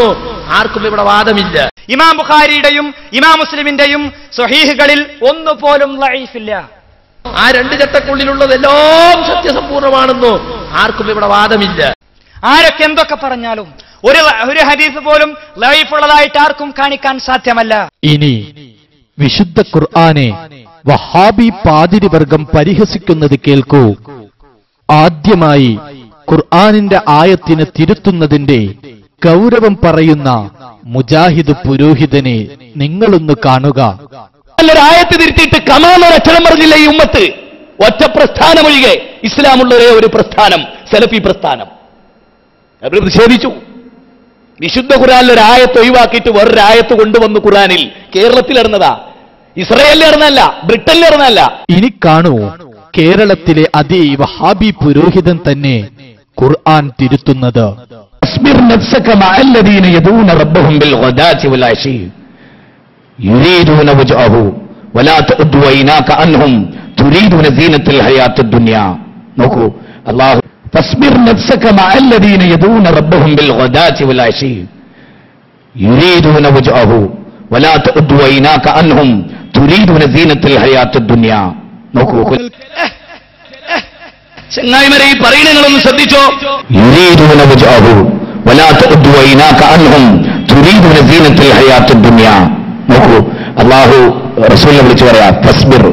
സമ്പൂർണ്ണമാണെന്നോ ആർക്കും ഇവിടെ വാദമില്ല. ഇമാം ബുഖാരിയുടെയും ഇമാം മുസ്ലിമിന്റെയും സ്വഹീഹുകളിൽ ഒന്നുപോലും ലഈഫില്ല. ആ രണ്ട് ചട്ടക്കുള്ളിലുള്ളതെല്ലാം സത്യസമ്പൂർണ്ണമാണെന്നോ ആർക്കും ഇവിടെ വാദമില്ല. ആരൊക്കെ എന്തൊക്കെ പറഞ്ഞാലും ഒരു ഹദീസ് പോലും ലഈഫുള്ളതായിട്ട് ആർക്കും കാണിക്കാൻ സാധ്യമല്ല. ഇനി വിശുദ്ധ ഖുർആനെ വഹാബി പാതിരിവർഗം പരിഹസിക്കുന്നത് കേൾക്കൂ. ആദ്യമായി ഖുർആനിന്റെ ആയത്തിനെ തിരുത്തുന്നതിന്റെ ഗൗരവം പറയുന്ന മുജാഹിദ് പുരോഹിതനെ നിങ്ങളൊന്ന് കാണുക. ആയത്ത് തിരുത്തിയിട്ട് കമാന്നൊരു അക്ഷരം പറഞ്ഞില്ല ഈ ഉമ്മത്ത്. ഒറ്റ പ്രസ്ഥാനം ഒഴികെ ഇസ്ലാമുള്ള ഒരേ ഒരു പ്രസ്ഥാനം സലഫി പ്രസ്ഥാനം. അവർ നിഷേധിച്ചു. വിശുദ്ധ ഖുർആനിൽ ഒരു ആയത്ത് ഒഴിവാക്കിയിട്ട് വേറൊരു ആയത്ത് കൊണ്ടുവന്നു. ഖുർആനിൽ കേരളത്തിൽ ഇറന്നതാ, ഇസ്രായേലിൽ ഇറന്നല്ല, ബ്രിട്ടനിൽ ഇറന്നല്ല. ഇനി കാണൂ, കേരളത്തിലെ അതേ വഹാബി പുരോഹിതൻ തന്നെ ഖുർആൻ തിരുത്തുന്നത്. يريدون وجهه ولا تعد عيناك عنهم تريدون زينة الحياة الدنيا. നോക്കൂ, അല്ലാഹു فاصبر نفسك مع الذين يدعون ربهم بالغداة والعشي يريدون وجهه ولا تعد عيناك عنهم تريدون زينة الحياة الدنيا. നോക്കൂ ചങ്ങായിമാരെ, ഈ പറയുന്നങ്ങളൊന്ന് ശ്രദ്ധിച്ചോ. يريدون وجهه ولا تعد عيناك عنهم تريدون زينة الحياة الدنيا. നോക്കൂ, അല്ലാഹു റസൂലിനെ വിളിച്ചു പറയാ ഫസ്ബിർ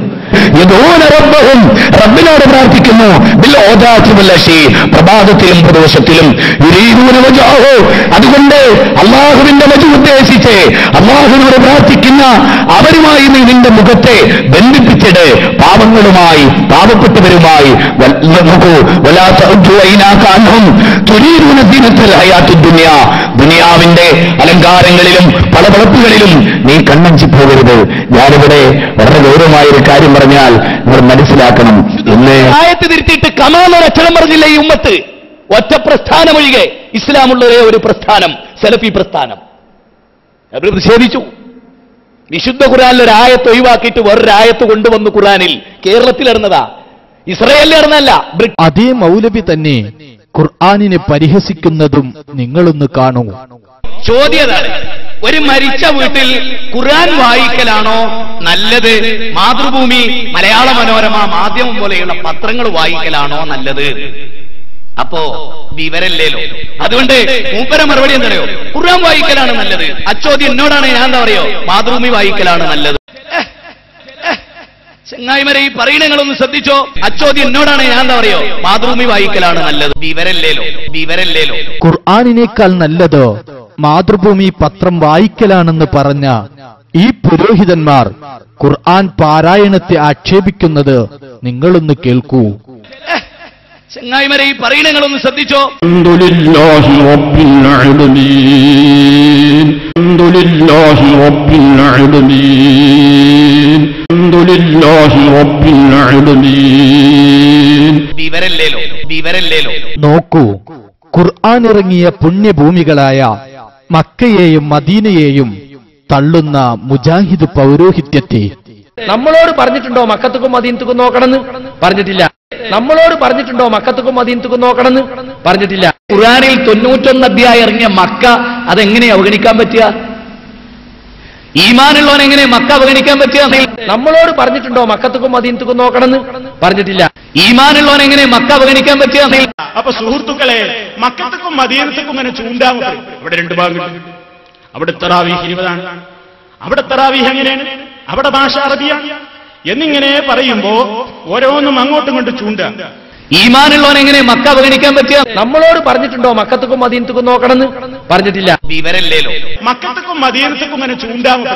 യദൂന റബ്ബഹും, റബ്ബിനോട് പ്രാർത്ഥിക്കുന്നു, ബിൽ ഓദാത്തി വൽ അശീ, പ്രഭാതത്തിലും പ്രദോഷത്തിലും. യുരീദൂന വജ്ഹഹു, അതുകൊണ്ട് അല്ലാഹുവിന്റെ വജ്ഹ് ഉദ്ദേശിച്ച് അല്ലാഹുവിനോട് പ്രാർത്ഥിക്കുന്ന അവരുമായി നീ നിന്റെ മുഖത്തെ ബന്ധിപ്പിച്ചിട്, പാവങ്ങളുമായി പാവപ്പെട്ടവരുമായി. നോക്കൂ, വലാ തഉദ്ദു ഐനാക അൻഹും തുരീദൂന സീനത്തൽ ഹയാത്തുദ് ദുനിയ, ദുനിയാവിന്റെ അലങ്കാരങ്ങളിലും പളപളപ്പുകളിലും നീ കണ്ണഞ്ചി പോകരുത്. ഞാനിവിടെ വളരെ ഗൗരവമായ ഒരു കാര്യം പറഞ്ഞാൽ നിങ്ങൾ മനസ്സിലാക്കണം. ഇന്ന് ആയത്ത് തിരുത്തിയിട്ട് കമാന്നൊരു അക്ഷരം പറഞ്ഞില്ല ഈ ഉമ്മത്ത്. ഒറ്റ പ്രസ്ഥാനം ഒഴികെ ഇസ്ലാമുള്ള ഒരേ ഒരു പ്രസ്ഥാനം സലഫി പ്രസ്ഥാനം. അവർ നിഷേധിച്ചു. വിശുദ്ധ ഖുർആനിൽ ഒരു ആയത്ത് ഒഴിവാക്കിയിട്ട് വേറൊരു ആയത്ത് കൊണ്ടുവന്നു. ഖുർആനിൽ കേരളത്തിൽ ഇറന്നതാ, ഇസ്രായേലിൽ ഇറന്നല്ല. അതേ മൗലവി തന്നെ ഖുർആനിനെ പരിഹസിക്കുന്നതും നിങ്ങളൊന്ന് കാണൂ. ചോദ്യതാണ്, ഒരു മരിച്ച വീട്ടിൽ ഖുർആൻ വായിക്കലാണോ നല്ലത്, മാതൃഭൂമി, മലയാള മനോരമ, മാധ്യമം പോലെയുള്ള പത്രങ്ങൾ വായിക്കലാണോ നല്ലത്? അപ്പോ വിവരല്ലേലോ. അതുകൊണ്ട് മൂപ്പര മറുപടി എന്തറിയോ, ഖുർആൻ വായിക്കലാണ് നല്ലത്. അച്ചോദ്യം എന്നോടാണ്, ഞാൻ എന്താ പറയോ, മാതൃഭൂമി വായിക്കലാണ് നല്ലത്. ചങ്ങായിമാരെ, ഈ പറയുന്നങ്ങളൊന്ന് ശ്രദ്ധിച്ചോ. അച്ചോദ്യം എന്നോടാണ്, ഞാൻ എന്താ പറയോ, മാതൃഭൂമി വായിക്കലാണ് നല്ലത്. വിവരല്ലേലോ. ഖുർആനിനേക്കാൾ നല്ലത് മാതൃഭൂമി പത്രം വായിക്കലാണെന്ന് പറഞ്ഞ ഈ പുരോഹിതന്മാർ ഖുർആൻ പാരായണത്തെ ആക്ഷേപിക്കുന്നത് നിങ്ങളൊന്ന് കേൾക്കൂ. ചങ്ങായിമാരെ, ഈ പറയുന്നങ്ങളൊന്ന് ശ്രദ്ധിച്ചോ. അൽഹംദുലില്ലാഹി റബ്ബിൽ ആലമീൻ, അൽഹംദുലില്ലാഹി റബ്ബിൽ ആലമീൻ, അൽഹംദുലില്ലാഹി റബ്ബിൽ ആലമീൻ. വിവരല്ലേലോ. നോക്കൂ, ഖുർആൻ ഇറങ്ങിയ പുണ്യഭൂമികളായ മക്കയെയും മദീനയെയും തള്ളുന്ന മുജാഹിദ് പൗരോഹിത്യത്തെ. നമ്മളോട് പറഞ്ഞിട്ടുണ്ടോ മക്കത്തുക്കും മദീനത്തുക്കും നോക്കണമെന്ന്? പറഞ്ഞിട്ടില്ല. നമ്മളോട് പറഞ്ഞിട്ടുണ്ടോ മക്കത്തുക്കും മദീനത്തുക്കും നോക്കണമെന്ന്? പറഞ്ഞിട്ടില്ല. ഖുർആനിൽ 91 അധ്യായം ഇറങ്ങിയ മക്ക അതെങ്ങനെ അവഗണിക്കാൻ പറ്റുക? ഈമാനുള്ളവൻ എങ്ങനെ മക്ക അവഗണിക്കാൻ പറ്റുക? നമ്മളോട് പറഞ്ഞിട്ടുണ്ടോ മക്കത്തുക്കും മദീനത്തുക്കും നോക്കണമെന്ന്? പറഞ്ഞിട്ടില്ല. ഈമാനുള്ളവൻ എങ്ങനെ മക്ക അവഗണിക്കാൻ പറ്റുക? അപ്പൊ സുഹൃത്തുക്കളെ, മക്കത്തുക്കും മദീനത്തുക്കും ഇങ്ങനെ ചൂണ്ടാവും. അവിടെ രണ്ട് ഭാഗങ്ങളുണ്ട്. അവിടെ തറാവീഹ് 20 ആണ്, അവിടെ തറാവീഹ് എങ്ങനെയാണ്, അവിടെ ഭാഷ അറബിയാണ് എന്നിങ്ങനെ പറയുമ്പോ ഓരോന്നും അങ്ങോട്ടും കൊണ്ട് ചൂണ്ട. ഈമാനുള്ളവൻ എങ്ങനെ മക്ക അവഗണിക്കാൻ പറ്റുക? നമ്മളോട് പറഞ്ഞിട്ടുണ്ടോ മക്കത്തുക്കും മദീനത്തുക്കും നോക്കണമെന്ന്? പറഞ്ഞിട്ടില്ല. വിവരല്ലേലോ. മക്കത്തുക്കും മദീനത്തുക്കും ഇങ്ങനെ ചൂണ്ടാവും.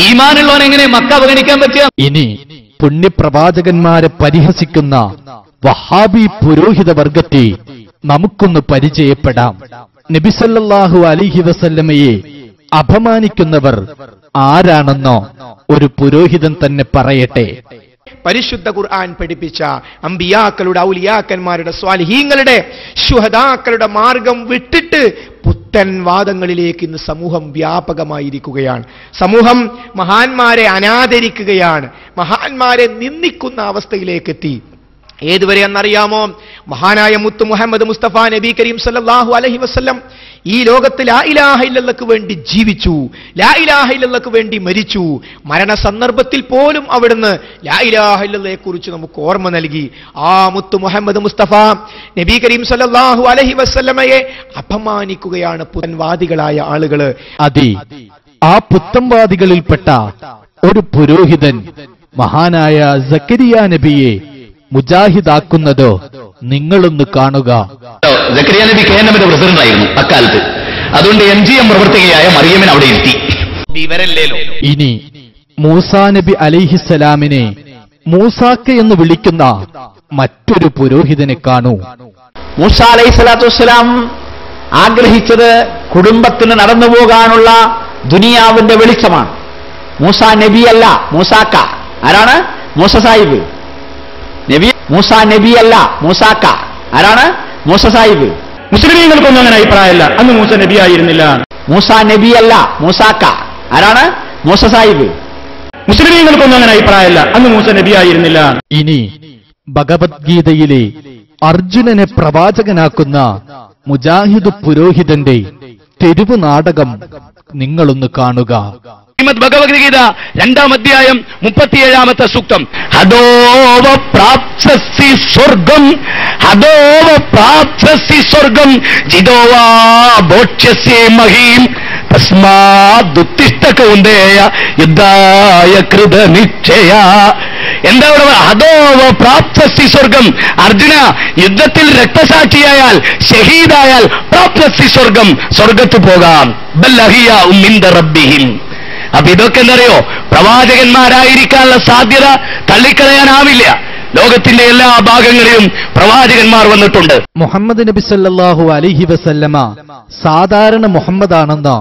ഈമാനുള്ളവൻ എങ്ങനെ മക്ക അവഗണിക്കാൻ പറ്റുക? ഇനി പുണ്യപ്രവാചകന്മാരെ പരിഹസിക്കുന്ന വഹാബി പുരോഹിത വർഗത്തെ നമുക്കൊന്ന് പരിചയപ്പെടാം. നബി സല്ലല്ലാഹു അലൈഹി വസല്ലമയെ അപമാനിക്കുന്നവർ ആരാണെന്നോ ഒരു പുരോഹിതൻ തന്നെ പറയട്ടെ. പരിശുദ്ധ ഖുർആൻ പഠിപ്പിച്ച അമ്പിയാക്കളുടെ, ഔലിയാക്കന്മാരുടെ, സ്വാലിഹീങ്ങളുടെ, ശുഹദാക്കളുടെ മാർഗം വിട്ടിട്ട് പുത്തൻ വാദങ്ങളിലേക്ക് ഇന്ന് സമൂഹം വ്യാപകമായിരിക്കുകയാണ്. സമൂഹം മഹാന്മാരെ അനാദരിക്കുകയാണ്, മഹാന്മാരെ നിന്ദിക്കുന്ന അവസ്ഥയിലേക്ക് എത്തി. ഏതുവരെ എന്നറിയാമോ? മഹാനായ മുത്ത് മുഹമ്മദ് മുസ്തഫ നബി കരീം സല്ലല്ലാഹു അലൈഹി വസല്ലം ഈ ലോകത്ത് ലാ ഇലാഹ ഇല്ലല്ലാഹ്ക്ക് വേണ്ടി ജീവിച്ചു, ലാ ഇലാഹ ഇല്ലല്ലാഹ്ക്ക് വേണ്ടി മരിച്ചു. മരണ സന്ദർഭത്തിൽ പോലും അവിടുന്ന് ലാ ഇലാഹ ഇല്ലല്ലാഹയെ കുറിച്ച് നമുക്ക് ഓർമ്മ നൽകി. ആ മുത്ത് മുഹമ്മദ് മുസ്തഫ നബി കരീം സല്ലല്ലാഹു അലൈഹി വസല്ലമയെ അപമാനിക്കുകയാണ് പുത്തൻവാദികളായ ആളുകള്. അതെ, ആ പുത്തൻവാദികളിൽപ്പെട്ട ഒരു പുരോഹിതൻ മഹാനായ സക്കരിയ നബിയെ മുജാഹിദാക്കുന്നത് നിങ്ങളൊന്ന് കാണുക. സക്കരിയ നബി KNMന്റെ പ്രസിഡന്റ് ആയിരുന്നു അക്കാലത്ത്. അതുകൊണ്ട് MGM പ്രവർത്തകയായ മറിയമിനെ അവിടെ ഇരുത്തി. വിവരല്ലേലോ. ഇനി മൂസാ നബി അലൈഹിസ്സലാമിനെ മൂസാക്ക എന്ന് വിളിക്കുന്ന മറ്റൊരു പുരോഹിതനെ കാണൂ. മൂസ അലൈഹിസ്സലാത്തു വസ്സലാം ആഗ്രഹിച്ചത് കുടുംബത്തിന് നടന്നു പോകാനുള്ള ദുനിയാവിന്റെ വെളിച്ചമാണ്. മൂസ നബിയല്ല, മൂസാക്ക. ആരാണ്? മൂസ സാഹിബ്. നബി മൂസ നബിയല്ല, മൂസാക്ക. ആരാണ്? മൂസ സാഹിബ്. മുസ്ലിമീങ്ങൾക്കൊന്നും അങ്ങനെ അഭിപ്രായമല്ല, അന്ന് മൂസ നബി ആയിരുന്നില്ല. മൂസ നബിയല്ല, മൂസാക്ക. ആരാണ്? മൂസ സാഹിബ്. മുസ്ലിമീങ്ങൾക്കൊന്നും അങ്ങനെ അഭിപ്രായമല്ല, അന്ന് മൂസ നബി ആയിരുന്നില്ല. ഇനി ഭഗവത്ഗീതയിലെ അർജുനനെ പ്രവാചകനാക്കുന്ന മുജാഹിദ് പുരോഹിതന്റെ തെരുവ് നാടകം നിങ്ങളൊന്ന് കാണുക. ഭഗവത്ഗീത 2-ാം അധ്യായം 37-ാമത്തെ സൂക്തം. ഹദോവ പ്രാപ്സ്യസി സ്വർഗം, ഹദോവ പ്രാപ്സ്യസി സ്വർഗം ജിതോവാ ഭോക്ഷ്യസി മഹീം തസ്മാദുത്തിഷ്ഠ കൗന്ദേയ യുദ്ധായ കൃതനിശ്ചയ. എന്താ ഇവിടെ? ഹദോവ പ്രാപ്സ്യസി സ്വർഗം. അർജുന, യുദ്ധത്തിൽ രക്തസാക്ഷിയായാൽ, ഷഹീദായാൽ പ്രാപ്സ്യസി സ്വർഗം, സ്വർഗത്ത് പോകാം. ബല്ലഹിയ മിൻദ റബ്ബിഹിം. അപ്പൊ ഇതൊക്കെ എന്തറിയോ? പ്രവാചകന്മാരായിരിക്കാനുള്ള സാധ്യത തള്ളിക്കളയാനാവില്ല. ലോകത്തിന്റെ എല്ലാ ഭാഗങ്ങളിലും പ്രവാചകന്മാർ വന്നിട്ടുണ്ട്. മുഹമ്മദ് നബി സല്ലല്ലാഹു അലൈഹി വസല്ലമ സാധാരണ മുഹമ്മദാണെന്ന്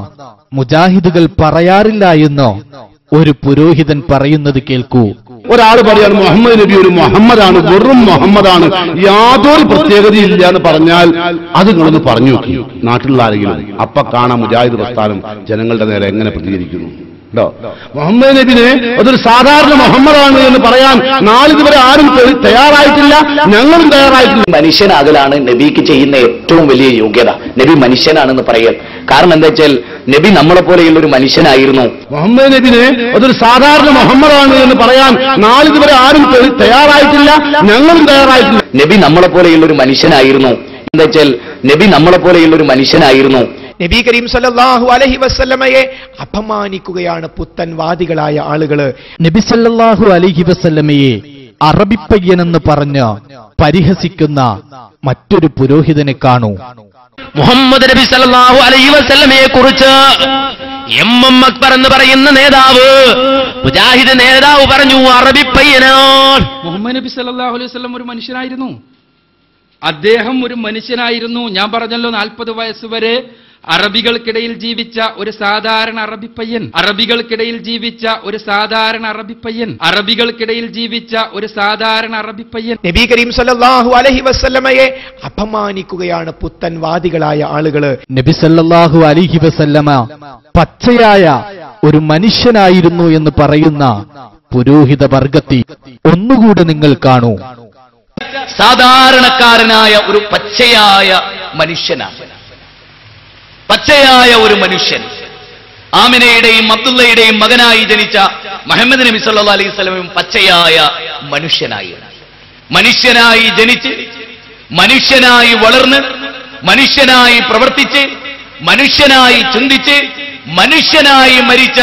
മുജാഹിദുകൾ പറയാറില്ല എന്ന് ഒരു പുരോഹിതൻ പറയുന്നത് കേൾക്കൂ. ഒരാൾ പറയാണ് മുഹമ്മദ് നബി ഒരു മുഹമ്മദാണ്, വെറും മുഹമ്മദാണ്, യാതൊരു പ്രത്യേകതയില്ല എന്ന് പറഞ്ഞാൽ അത് നിങ്ങളൊന്ന് പറഞ്ഞു നോക്കി നാട്ടിലുള്ള ആരെങ്കിലും. അപ്പൊ കാണാം മുജാഹിദ് പ്രസ്ഥാനം ജനങ്ങളുടെ നേരെ എങ്ങനെ പ്രതികരിക്കുന്നു. മുഹമ്മദ് നബിനെ അതൊരു സാധാരണ മുഹമ്മദാണ് എന്ന് പറയാൻ നാളിതുവരെ ആരും തയ്യാറായിട്ടില്ല, ഞങ്ങളും തയ്യാറായിട്ടില്ല. മനുഷ്യനാകലാണ് നബിക്ക് ചെയ്യുന്ന ഏറ്റവും വലിയ യോഗ്യത. നബി മനുഷ്യനാണെന്ന് പറയാൻ കാരണം എന്താ വെച്ചാൽ നബി നമ്മളെ പോലെയുള്ള ഒരു മനുഷ്യനായിരുന്നു. മുഹമ്മദ് നബിനെ അതൊരു സാധാരണ മുഹമ്മദാണ് എന്ന് പറയാൻ നാളിതുവരെ ആരും തയ്യാറായിട്ടില്ല, ഞങ്ങളും തയ്യാറായിട്ടില്ല. നബി നമ്മളെ പോലെയുള്ള ഒരു മനുഷ്യനായിരുന്നു. എന്താ വെച്ചാൽ നബി നമ്മളെ പോലെയുള്ള ഒരു മനുഷ്യനായിരുന്നു. നബി കരീം സല്ലല്ലാഹു അലൈഹി വസല്ലമയെ അപമാനിക്കുകയാണ് പുത്തൻവാദികളായ ആളുകള്. നബി സല്ലല്ലാഹു അലൈഹി വസല്ലമയെ അറബിപ്പയ്യനെന്ന് പറഞ്ഞ് പരിഹസിക്കുന്ന മറ്റൊരു പുരോഹിതനെ കാണൂ. മുഹമ്മദ് നബി സല്ലല്ലാഹു അലൈഹി വസല്ലമയെ കുറിച്ച് MM അക്ബർ എന്ന് പറയുന്ന നേതാവ്, മുജാഹിദ് നേതാവ് പറഞ്ഞു അറബിപ്പയ്യനാണ്. മുഹമ്മദ് നബി സല്ലല്ലാഹു അലൈഹി വസല്ലം ഒരു മനുഷ്യനായിരുന്നു. അദ്ദേഹം ഒരു മനുഷ്യനായിരുന്നു. ഞാൻ പറഞ്ഞല്ലോ 40 വയസ്സ് വരെ അറബികൾക്കിടയിൽ ജീവിച്ച ഒരു സാധാരണ അറബിപ്പയ്യൻ, അറബികൾക്കിടയിൽ ജീവിച്ച ഒരു സാധാരണ അറബിപ്പയ്യൻ, അറബികൾക്കിടയിൽ ജീവിച്ച ഒരു സാധാരണ അറബിപ്പയ്യൻ. നബി കരീം സല്ലല്ലാഹു അലൈഹി വസല്ലമയെ അപമാനിക്കുകയാണ് പുത്തൻവാദികളായ ആളുകള്. നബി സല്ലല്ലാഹു അലൈഹി വസല്ലമ പച്ചയായ ഒരു മനുഷ്യനായിരുന്നു എന്ന് പറയുന്ന പുരോഹിത വർഗത്തെ ഒന്നുകൂടെ നിങ്ങൾ കാണൂ. സാധാരണക്കാരനായ ഒരു പച്ചയായ മനുഷ്യനാണ്, പച്ചയായ ഒരു മനുഷ്യൻ. ആമിനയുടെയും അബ്ദുള്ളയുടെയും മകനായി ജനിച്ച മുഹമ്മദ് നബി സല്ലല്ലാഹു അലൈഹി വസല്ലം പച്ചയായ മനുഷ്യനായി ജനിച്ച്, മനുഷ്യനായി വളർന്ന്, മനുഷ്യനായി പ്രവർത്തിച്ച്, മനുഷ്യനായി ചിന്തിച്ച്, മനുഷ്യനായി മരിച്ച